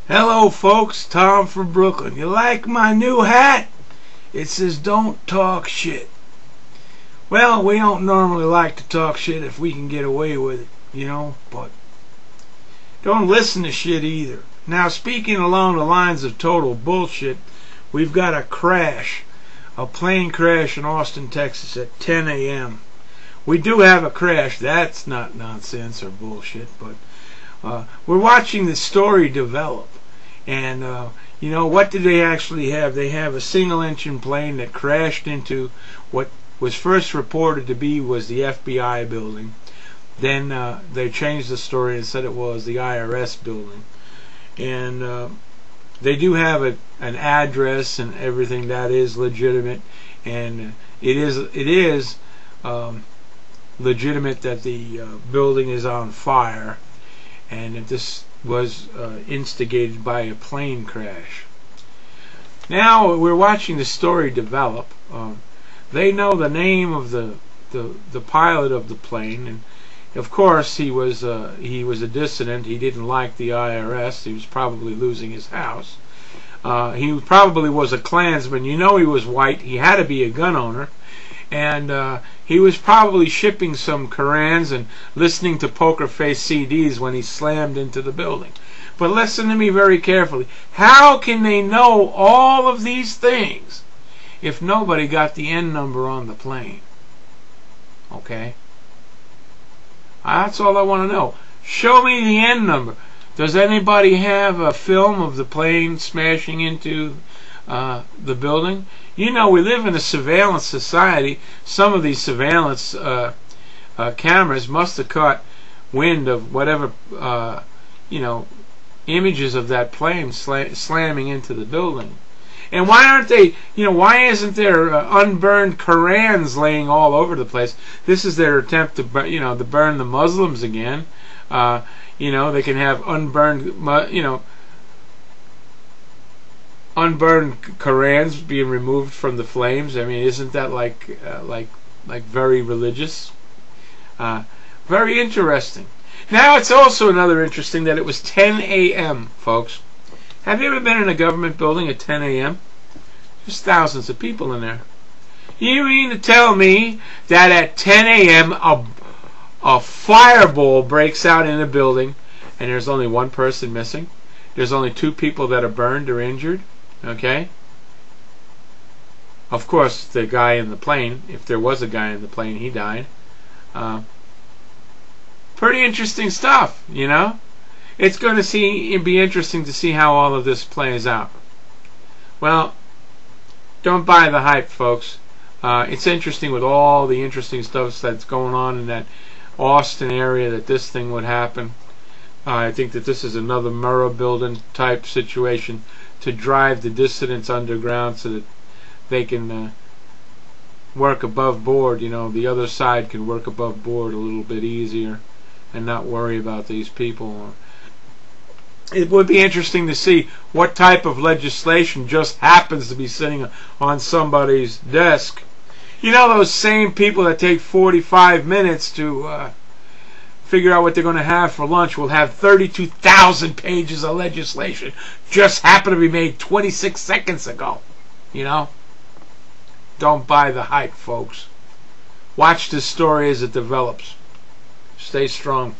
Hello folks, Tom from Brooklyn. You like my new hat? It says don't talk shit. Well, we don't normally like to talk shit if we can get away with it, but don't listen to shit either. Now, speaking along the lines of total bullshit, we've got a plane crash in Austin, Texas at 10 a.m. We do have a crash. That's not nonsense or bullshit, but we're watching the story develop. And, what did they actually have? They have a single-engine plane that crashed into what was first reported to be was the FBI building. Then they changed the story and said it was the IRS building. And they do have an address and everything that is legitimate. And it is legitimate that the building is on fire, and that this was instigated by a plane crash. Now we're watching the story develop. They know the name of the pilot of the plane, and of course he was a dissident. He didn't like the IRS. He was probably losing his house. He probably was a Klansman. He was white. He had to be a gun owner. And he was probably shipping some Korans and listening to Poker Face CDs when he slammed into the building. But listen to me very carefully. How can they know all of these things if nobody got the N number on the plane? Okay? That's all I want to know. Show me the N number. Does anybody have a film of the plane smashing into the building? We live in a surveillance society. Some of these surveillance cameras must have caught wind of whatever images of that plane slamming into the building. And why aren't they? Why isn't there unburned Korans laying all over the place? This is their attempt to burn the Muslims again. They can have unburned Korans being removed from the flames. I mean, isn't that like very religious? Very interesting. Now, it's also another interesting that it was 10 a.m., folks. Have you ever been in a government building at 10 a.m.? There's thousands of people in there. You mean to tell me that at 10 a.m. a fireball breaks out in a building and there's only one person missing? There's only 2 people that are burned or injured? Okay? Of course, the guy in the plane, if there was a guy in the plane, he died. Pretty interesting stuff, It's going to be interesting to see how all of this plays out. Well, don't buy the hype, folks. It's interesting with all the interesting stuff that's going on in that Austin area that this thing would happen. I think that this is another Murrah building type situation to drive the dissidents underground so that they can work above board. The other side can work above board a little bit easier and not worry about these people. It would be interesting to see what type of legislation just happens to be sitting on somebody's desk. Those same people that take 45 minutes to figure out what they're going to have for lunch will have 32,000 pages of legislation just happened to be made 26 seconds ago. Don't buy the hype, folks. Watch this story as it develops. Stay strong.